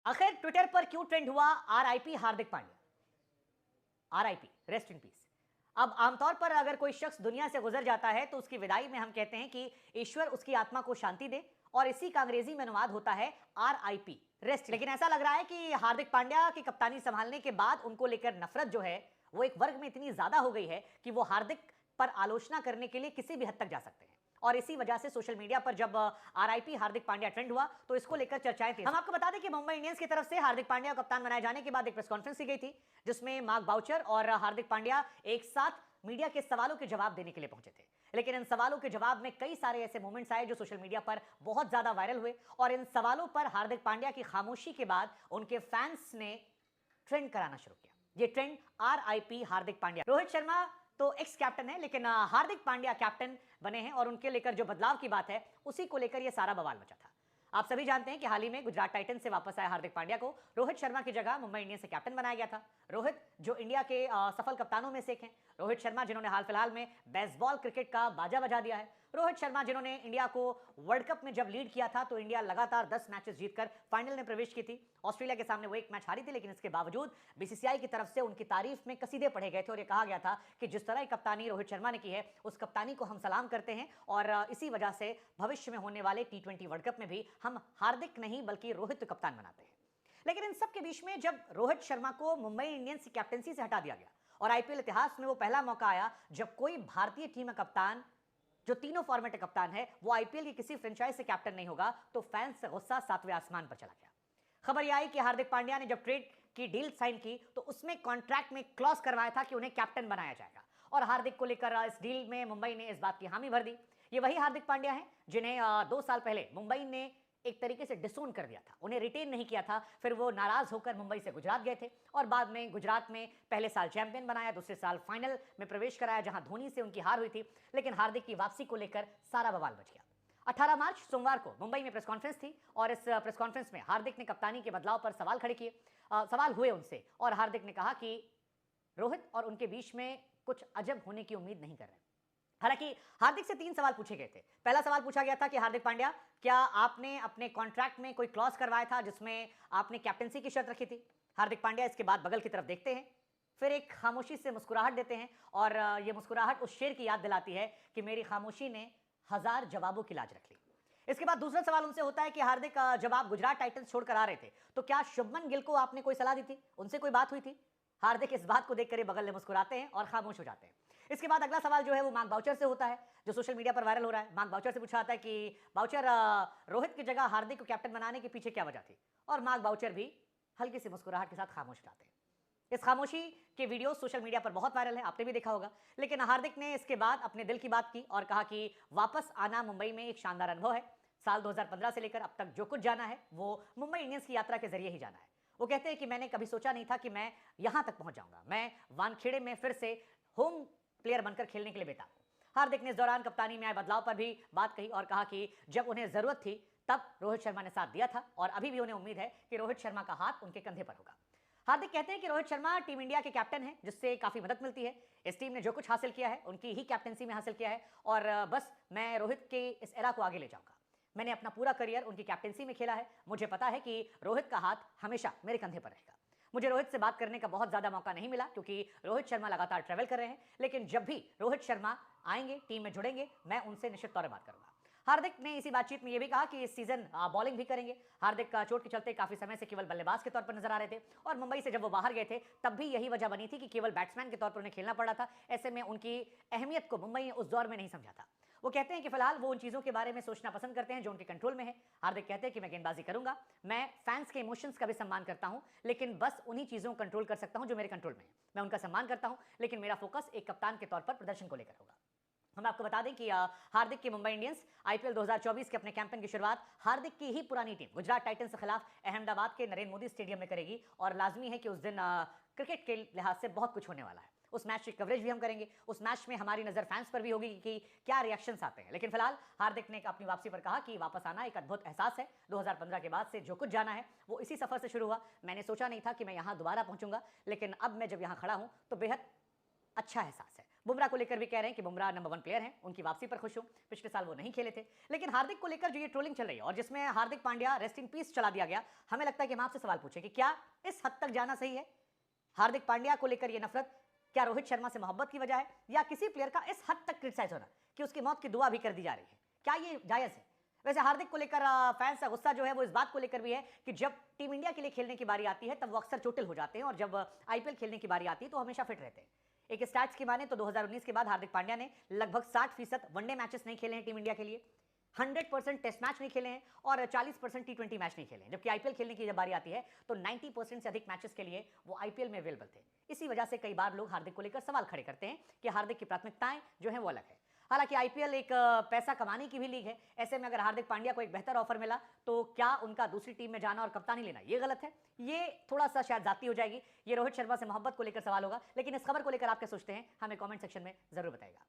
आखिर ट्विटर पर क्यों ट्रेंड हुआ RIP Hardik Pandya? RIP, rest in peace. अब आमतौर पर अगर कोई शख्स दुनिया से गुजर जाता है तो उसकी विदाई में हम कहते हैं कि ईश्वर उसकी आत्मा को शांति दे, और इसी का अंग्रेजी में अनुवाद होता है आरआईपी, रेस्ट। लेकिन ऐसा लग रहा है कि हार्दिक पांड्या की कप्तानी संभालने के बाद उनको लेकर नफरत जो है वो एक वर्ग में इतनी ज्यादा हो गई है कि वो हार्दिक पर आलोचना करने के लिए किसी भी हद तक जा सकते हैं। और इसी वजह से सोशल मीडिया पर जब आरआईपी हार्दिक पांड्या ट्रेंड हुआ तो इसको लेकर चर्चाएं थी। हम आपको बता दें कि मुंबई इंडियंस की तरफ से हार्दिक पांड्या को कप्तान बनाए जाने के बाद एक प्रेस कॉन्फ्रेंस की गई थी, जिसमें मार्क बाउचर और हार्दिक पांड्या एक साथ मीडिया के सवालों के जवाब देने के लिए पहुंचे थे। लेकिन इन सवालों के जवाब में कई सारे ऐसे मोमेंट्स आए जो सोशल मीडिया पर बहुत ज्यादा वायरल हुए, और इन सवालों पर हार्दिक पांड्या की खामोशी के बाद उनके फैंस ने ट्रेंड कराना शुरू किया। ये ट्रेंड आरआईपी हार्दिक पांड्या। रोहित शर्मा तो एक्स कैप्टन है, लेकिन हार्दिक पांड्या कैप्टन बने हैं, और उनके लेकर जो बदलाव की बात है उसी को लेकर यह सारा बवाल मचा था। आप सभी जानते हैं कि हाल ही में गुजरात टाइटंस से वापस आए हार्दिक पांड्या को रोहित शर्मा की जगह मुंबई इंडियंस से कैप्टन बनाया गया था। रोहित जो इंडिया के सफल कप्तानों में से एक हैं, रोहित शर्मा जिन्होंने हाल फिलहाल में बेसबॉल क्रिकेट का बाजा बजा दिया है, रोहित शर्मा जिन्होंने इंडिया को वर्ल्ड कप में जब लीड किया था तो इंडिया लगातार 10 मैचेस जीतकर फाइनल में प्रवेश की थी। ऑस्ट्रेलिया के सामने वो एक मैच हारी थी, लेकिन इसके बावजूद बीसीसीआई की तरफ से उनकी तारीफ में कसीदे पढ़े गए थे और ये कहा गया था कि जिस तरह की कप्तानी रोहित शर्मा ने की है उस कप्तानी को हम सलाम करते हैं, और इसी वजह से भविष्य में होने वाले T20 वर्ल्ड कप में भी हम हार्दिक नहीं बल्कि रोहित कप्तान बनाते हैं। लेकिन इन सब के बीच में जब रोहित शर्मा को मुंबई इंडियंस की कैप्टनसी से हटा दिया गया और आईपीएल इतिहास में वो पहला मौका आया जब कोई भारतीय टीम का कप्तान जो तीनों फॉर्मेट का कप्तान है वो आईपीएल की किसी फ्रेंचाइज से कैप्टन नहीं होगा, तो फैंस से गुस्सा सातवें आसमान पर चला गया। खबर यह आई कि हार्दिक पांड्या ने जब ट्रेड की डील साइन की तो उसमें कॉन्ट्रैक्ट में क्लॉज करवाया था कि उन्हें कैप्टन बनाया जाएगा, और हार्दिक को लेकर इस डील में मुंबई ने इस बात की हामी भर दी। ये वही हार्दिक पांड्या हैं जिन्हें 2 साल पहले मुंबई ने एक तरीके से डिसोन कर दिया था, उन्हें रिटेन नहीं किया था। फिर वो नाराज होकर मुंबई से गुजरात गए थे और बाद में गुजरात में पहले साल चैंपियन बनाया, दूसरे साल फाइनल में प्रवेश कराया जहां धोनी से उनकी हार हुई थी। लेकिन हार्दिक की वापसी को लेकर सारा बवाल बच गया। 18 मार्च सोमवार को मुंबई में प्रेस कॉन्फ्रेंस थी, और इस प्रेस कॉन्फ्रेंस में हार्दिक ने कप्तानी के बदलाव पर सवाल खड़े किए। सवाल हुए उनसे, और हार्दिक ने कहा कि रोहित और उनके बीच में कुछ अजब होने की उम्मीद नहीं कर रहे। हालांकि हार्दिक से 3 सवाल पूछे गए थे। पहला सवाल पूछा गया था कि हार्दिक पांड्या, क्या आपने अपने कॉन्ट्रैक्ट में कोई क्लॉज करवाया था जिसमें आपने कैप्टनसी की शर्त रखी थी? हार्दिक पांड्या इसके बाद बगल की तरफ देखते हैं, फिर एक खामोशी से मुस्कुराहट देते हैं, और यह मुस्कुराहट उस शेर की याद दिलाती है कि मेरी खामोशी ने 1000 जवाबों की लाज रख ली। इसके बाद दूसरा सवाल उनसे होता है कि हार्दिक, जब आप गुजरात टाइटंस छोड़कर आ रहे थे तो क्या शुभमन गिल को आपने कोई सलाह दी थी, उनसे कोई बात हुई थी? हार्दिक इस बात को देखकर बगल में मुस्कुराते हैं और खामोश हो जाते हैं। इसके बाद अगला सवाल जो है वो मार्क बाउचर से होता है, जो सोशल मीडिया पर वायरल हो रहा है। मार्क बाउचर से पूछा जाता है कि बाउचर, रोहित की जगह हार्दिक को कैप्टन बनाने के पीछे क्या वजह थी? और मार्क बाउचर भी हल्की सी मुस्कुराहट के साथ खामोश रहते हैं। इस खामोशी के वीडियो सोशल मीडिया पर बहुत वायरल है, आपने भी देखा होगा। लेकिन हार्दिक ने इसके बाद अपने दिल की बात की और कहा कि वापस आना मुंबई में एक शानदार अनुभव है। साल 2015 से लेकर अब तक जो कुछ जाना है वो मुंबई इंडियंस की यात्रा के जरिए ही जाना है। वो कहते हैं कि मैंने कभी सोचा नहीं था कि मैं यहां तक पहुंच जाऊंगा। मैं वानखेड़े में फिर से होम प्लेयर बनकर खेलने के लिए बेताब हूं। हार्दिक ने इस दौरान कप्तानी में आए बदलाव पर भी बात कही और कहा कि जब उन्हें जरूरत थी तब रोहित शर्मा ने साथ दिया था, और अभी भी उन्हें उम्मीद है कि रोहित शर्मा का हाथ उनके कंधे पर होगा। हार्दिक कहते हैं कि रोहित शर्मा टीम इंडिया के कैप्टन हैं, जिससे काफी मदद मिलती है। इस टीम ने जो कुछ हासिल किया है उनकी ही कैप्टनसी में हासिल किया है, और बस मैं रोहित के इस एरा को आगे ले जाऊंगा। मैंने अपना पूरा करियर उनकी कैप्टनसी में खेला है, मुझे पता है कि रोहित का हाथ हमेशा मेरे कंधे पर रहेगा। मुझे रोहित से बात करने का बहुत ज्यादा मौका नहीं मिला क्योंकि रोहित शर्मा लगातार ट्रैवल कर रहे हैं, लेकिन जब भी रोहित शर्मा आएंगे, टीम में जुड़ेंगे, मैं उनसे निश्चित तौर पर बात करूंगा। हार्दिक ने इसी बातचीत में यह भी कहा कि इस सीजन बॉलिंग भी करेंगे। हार्दिक चोट के चलते काफी समय से केवल बल्लेबाज के तौर पर नजर आ रहे थे, और मुंबई से जब वो बाहर गए थे तब भी यही वजह बनी थी कि केवल बैट्समैन के तौर पर उन्हें खेलना पड़ रहा था। ऐसे में उनकी अहमियत को मुंबई ने उस दौर में नहीं समझा था। वो कहते हैं कि फिलहाल वो उन चीजों के बारे में सोचना पसंद करते हैं जो उनके कंट्रोल में है। हार्दिक कहते हैं कि मैं गेंदबाजी करूंगा, मैं फैंस के इमोशंस का भी सम्मान करता हूं, लेकिन बस उन्हीं चीजों को कंट्रोल कर सकता हूं जो मेरे कंट्रोल में है। मैं उनका सम्मान करता हूं, लेकिन मेरा फोकस एक कप्तान के तौर पर प्रदर्शन को लेकर होगा। हम आपको बता दें कि हार्दिक की मुंबई इंडियंस आईपीएल 2024 के अपने कैंपेन की शुरुआत हार्दिक की ही पुरानी टीम गुजरात टाइटंस के खिलाफ अहमदाबाद के नरेंद्र मोदी स्टेडियम में करेगी, और लाजमी है कि उस दिन क्रिकेट के लिहाज से बहुत कुछ होने वाला है। उस मैच की कवरेज भी हम करेंगे, उस मैच में हमारी नजर फैंस पर भी होगी कि क्या रिएक्शंस आते हैं। लेकिन फिलहाल हार्दिक ने अपनी वापसी पर कहा कि वापस आना एक अद्भुत एहसास है। 2015 के बाद से जो कुछ जाना है वो इसी सफर से शुरू हुआ। मैंने सोचा नहीं था कि मैं यहां दोबारा पहुंचूंगा, लेकिन अब मैं जब यहां खड़ा हूं तो बेहद अच्छा एहसास है। बुमराह को लेकर भी कह रहे हैं कि बुमराह नंबर 1 प्लेयर हैं, उनकी वापसी पर खुश हूं, पिछले साल वो नहीं खेले थे। लेकिन हार्दिक को लेकर जो ये ट्रोलिंग चल रही है और जिसमें Hardik Pandya rest in peace चला दिया गया, हमें लगता है कि हम आपसे सवाल पूछें कि क्या इस हद तक जाना सही है? हार्दिक पांड्या को लेकर यह नफरत क्या रोहित शर्मा से मोहब्बत की वजह है, या किसी प्लेयर का इस हद तक क्रिटिसाइज होना कि उसकी मौत की दुआ भी कर दी जा रही है? क्या ये जायज है? वैसे हार्दिक को लेकर फैंस का गुस्सा जो है वो इस बात को लेकर भी है कि जब टीम इंडिया के लिए खेलने की बारी आती है तब वो अक्सर चोटिल हो जाते हैं, और जब आईपीएल खेलने की बारी आती है तो हमेशा फिट रहते हैं। एक स्टैट्स की माने तो 2019 के बाद हार्दिक पांड्या ने लगभग 60% वनडे मैचेस नहीं खेले हैं टीम इंडिया के लिए, 100% टेस्ट मैच नहीं खेले हैं और 40% टी20 मैच नहीं खेले हैं। जबकि आईपीएल खेलने की जब बारी आती है तो 90% से अधिक मैचेस के लिए वो आईपीएल में अवेलेबल थे। इसी वजह से कई बार लोग हार्दिक को लेकर सवाल खड़े करते हैं कि हार्दिक की प्राथमिकताएं जो है वो अलग है। हालांकि आईपीएल एक पैसा कमाने की भी लीग है, ऐसे में अगर हार्दिक पांड्या को एक बेहतर ऑफर मिला तो क्या उनका दूसरी टीम में जाना और कप्तानी लेना ये गलत है? ये थोड़ा सा शायद जाती हो जाएगी, ये रोहित शर्मा से मोहब्बत को लेकर सवाल होगा। लेकिन इस खबर को लेकर आप क्या सोचते हैं हमें कमेंट सेक्शन में जरूर बताइएगा।